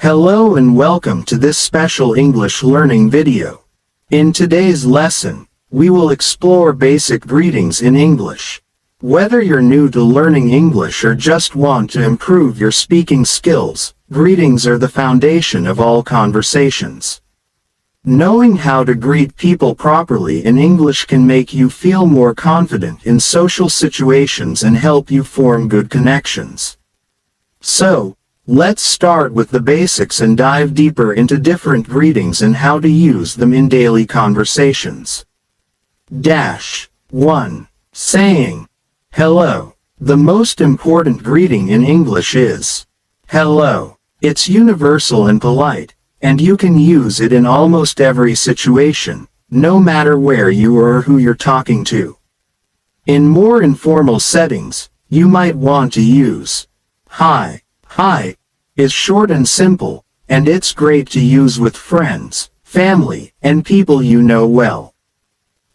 Hello and welcome to this special English learning video. In today's lesson, we will explore basic greetings in English. Whether you're new to learning English or just want to improve your speaking skills, greetings are the foundation of all conversations. Knowing how to greet people properly in English can make you feel more confident in social situations and help you form good connections. So, let's start with the basics and dive deeper into different greetings and how to use them in daily conversations. 1. Saying hello. The most important greeting in English is hello. It's universal and polite, and you can use it in almost every situation, no matter where you are or who you're talking to. In more informal settings, you might want to use hi. Hi is short and simple, and it's great to use with friends, family, and people you know well.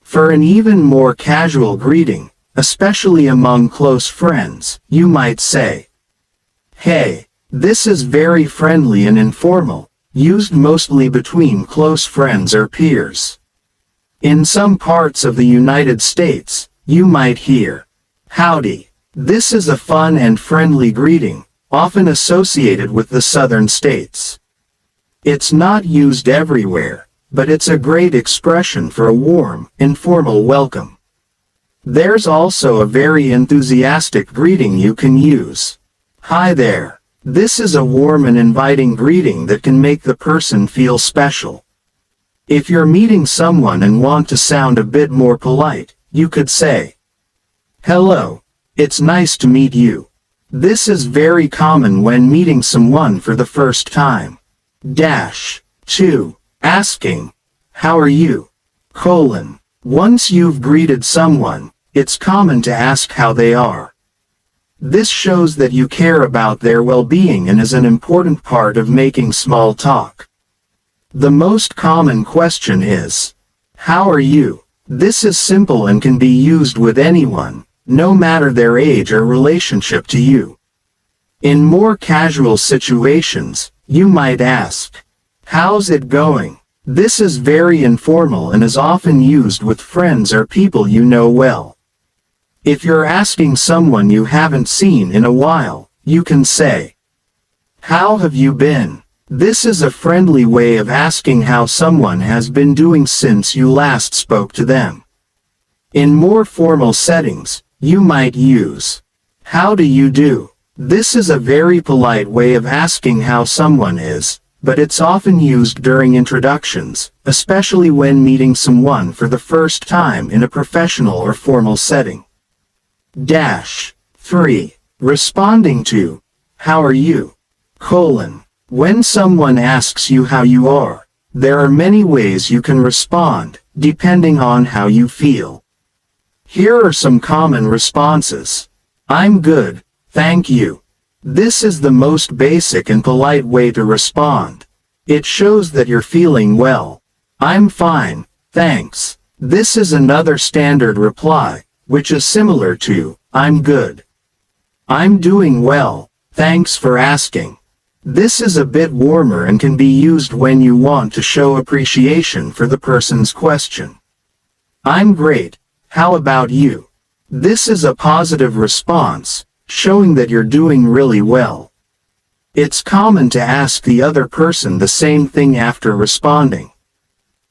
For an even more casual greeting, especially among close friends, you might say, hey. This is very friendly and informal, used mostly between close friends or peers. In some parts of the United States, you might hear, howdy. This is a fun and friendly greeting, often associated with the southern states. It's not used everywhere, but it's a great expression for a warm, informal welcome. There's also a very enthusiastic greeting you can use. Hi there. This is a warm and inviting greeting that can make the person feel special. If you're meeting someone and want to sound a bit more polite, you could say, hello. It's nice to meet you. This is very common when meeting someone for the first time. 2. Asking, how are you? Once you've greeted someone, it's common to ask how they are. This shows that you care about their well-being and is an important part of making small talk. The most common question is, how are you? This is simple and can be used with anyone, no matter their age or relationship to you. In more casual situations, you might ask, how's it going? This is very informal and is often used with friends or people you know well. If you're asking someone you haven't seen in a while, you can say, how have you been? This is a friendly way of asking how someone has been doing since you last spoke to them. In more formal settings, you might use, how do you do? This is a very polite way of asking how someone is, but it's often used during introductions, especially when meeting someone for the first time in a professional or formal setting. 3. Responding to, how are you? When someone asks you how you are, there are many ways you can respond, depending on how you feel. Here are some common responses. I'm good, thank you. This is the most basic and polite way to respond. It shows that you're feeling well. I'm fine, thanks. This is another standard reply, which is similar to, I'm good. I'm doing well, thanks for asking. This is a bit warmer and can be used when you want to show appreciation for the person's question. I'm great, how about you? This is a positive response, showing that you're doing really well. It's common to ask the other person the same thing after responding.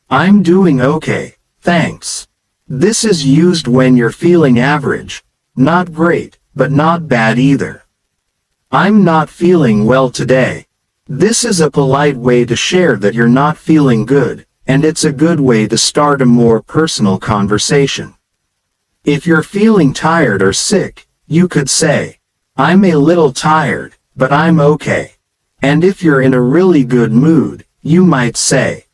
I'm doing okay, thanks. This is used when you're feeling average, not great, but not bad either. I'm not feeling well today. This is a polite way to share that you're not feeling good, and it's a good way to start a more personal conversation. If you're feeling tired or sick, you could say, I'm a little tired, but I'm okay. And if you're in a really good mood, you might say,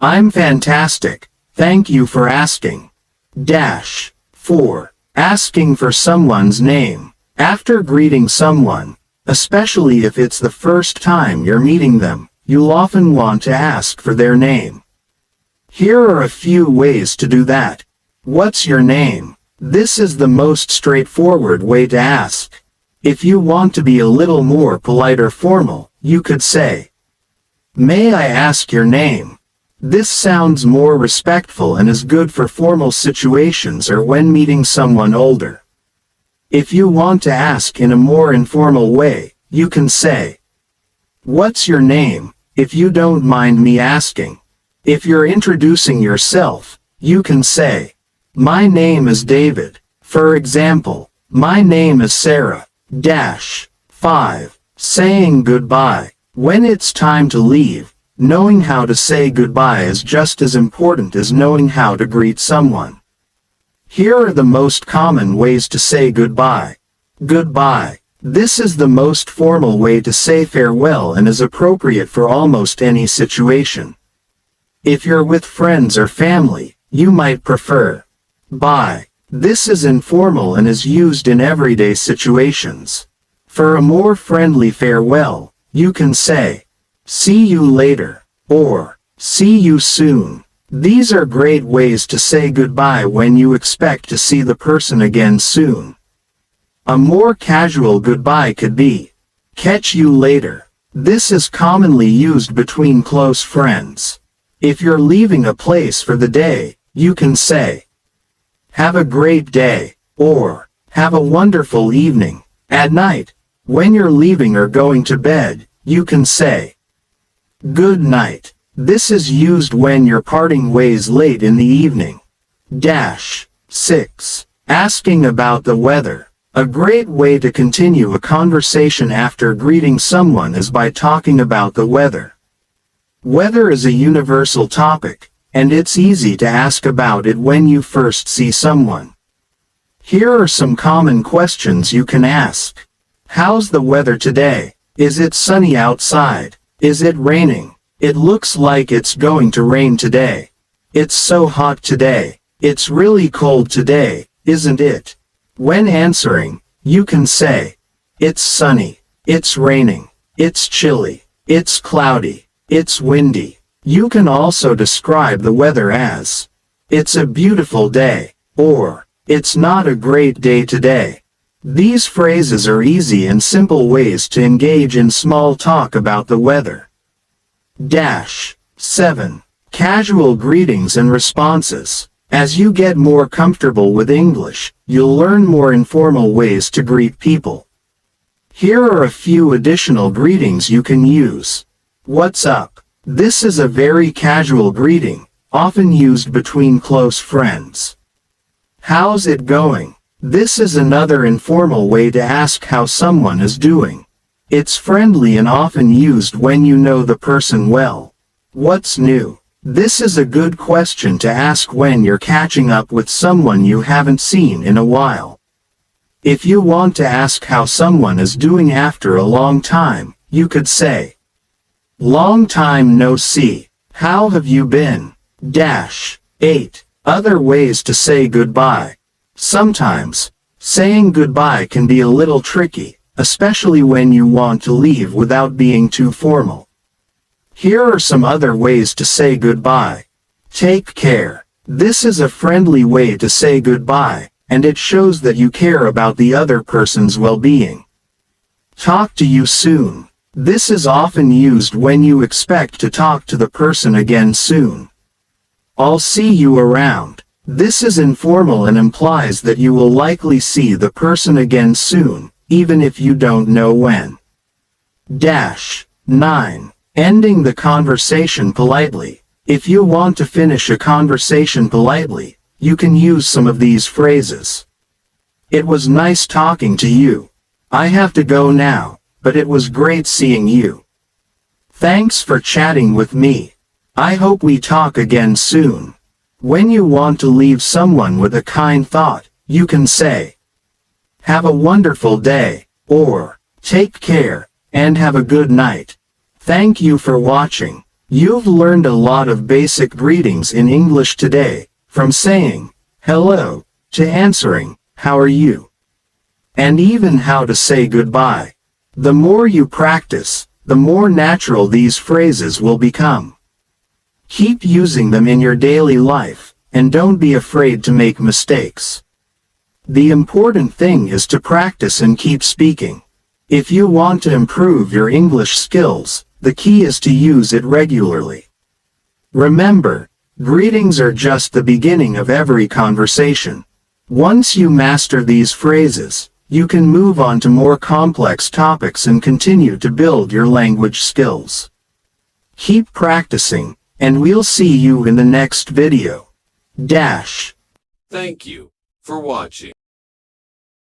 I'm fantastic, thank you for asking. 4. Asking for someone's name. After greeting someone, especially if it's the first time you're meeting them, you'll often want to ask for their name. Here are a few ways to do that. What's your name? This is the most straightforward way to ask. If you want to be a little more polite or formal, you could say, May I ask your name? This sounds more respectful and is good for formal situations or when meeting someone older. If you want to ask in a more informal way, you can say, "What's your name, if you don't mind me asking?" If you're introducing yourself, you can say, "My name is David." For example, "My name is Sarah." 5. Saying goodbye. When it's time to leave, knowing how to say goodbye is just as important as knowing how to greet someone. Here are the most common ways to say goodbye. Goodbye. This is the most formal way to say farewell and is appropriate for almost any situation. If you're with friends or family, you might prefer bye. This is informal and is used in everyday situations. For a more friendly farewell, you can say, "See you later," or "See you soon." These are great ways to say goodbye when you expect to see the person again soon. A more casual goodbye could be, "Catch you later." This is commonly used between close friends. If you're leaving a place for the day, you can say, "Have a great day," or "Have a wonderful evening." At night, when you're leaving or going to bed, you can say, "Good night." This is used when you're parting ways late in the evening. 6. Asking about the weather. A great way to continue a conversation after greeting someone is by talking about the weather. Weather is a universal topic, and it's easy to ask about it when you first see someone. Here are some common questions you can ask. How's the weather today? Is it sunny outside? Is it raining? It looks like it's going to rain today. It's so hot today. It's really cold today, isn't it? When answering, you can say, "It's sunny. It's raining. It's chilly. It's cloudy. It's windy." You can also describe the weather as, "It's a beautiful day," or "It's not a great day today." These phrases are easy and simple ways to engage in small talk about the weather. 7. Casual greetings and responses. As you get more comfortable with English, you'll learn more informal ways to greet people. Here are a few additional greetings you can use. What's up? This is a very casual greeting, often used between close friends. How's it going? This is another informal way to ask how someone is doing. It's friendly and often used when you know the person well. What's new? This is a good question to ask when you're catching up with someone you haven't seen in a while. If you want to ask how someone is doing after a long time, you could say, "Long time no see. How have you been?" 8. Other ways to say goodbye. Sometimes, saying goodbye can be a little tricky, especially when you want to leave without being too formal. Here are some other ways to say goodbye. Take care. This is a friendly way to say goodbye, and it shows that you care about the other person's well-being. Talk to you soon. This is often used when you expect to talk to the person again soon. I'll see you around. This is informal and implies that you will likely see the person again soon, even if you don't know when. 9. Ending the conversation politely. If you want to finish a conversation politely, you can use some of these phrases. "It was nice talking to you. I have to go now, but it was great seeing you. Thanks for chatting with me. I hope we talk again soon." When you want to leave someone with a kind thought, you can say, "Have a wonderful day," or "Take care, and have a good night." Thank you for watching. You've learned a lot of basic greetings in English today, from saying, "Hello," to answering, "How are you?" and even how to say goodbye. The more you practice, the more natural these phrases will become. Keep using them in your daily life, and don't be afraid to make mistakes. The important thing is to practice and keep speaking. If you want to improve your English skills, The key is to use it regularly. Remember, greetings are just the beginning of every conversation. Once you master these phrases, you can move on to more complex topics and continue to build your language skills. Keep practicing, and we'll see you in the next video. Thank you for watching.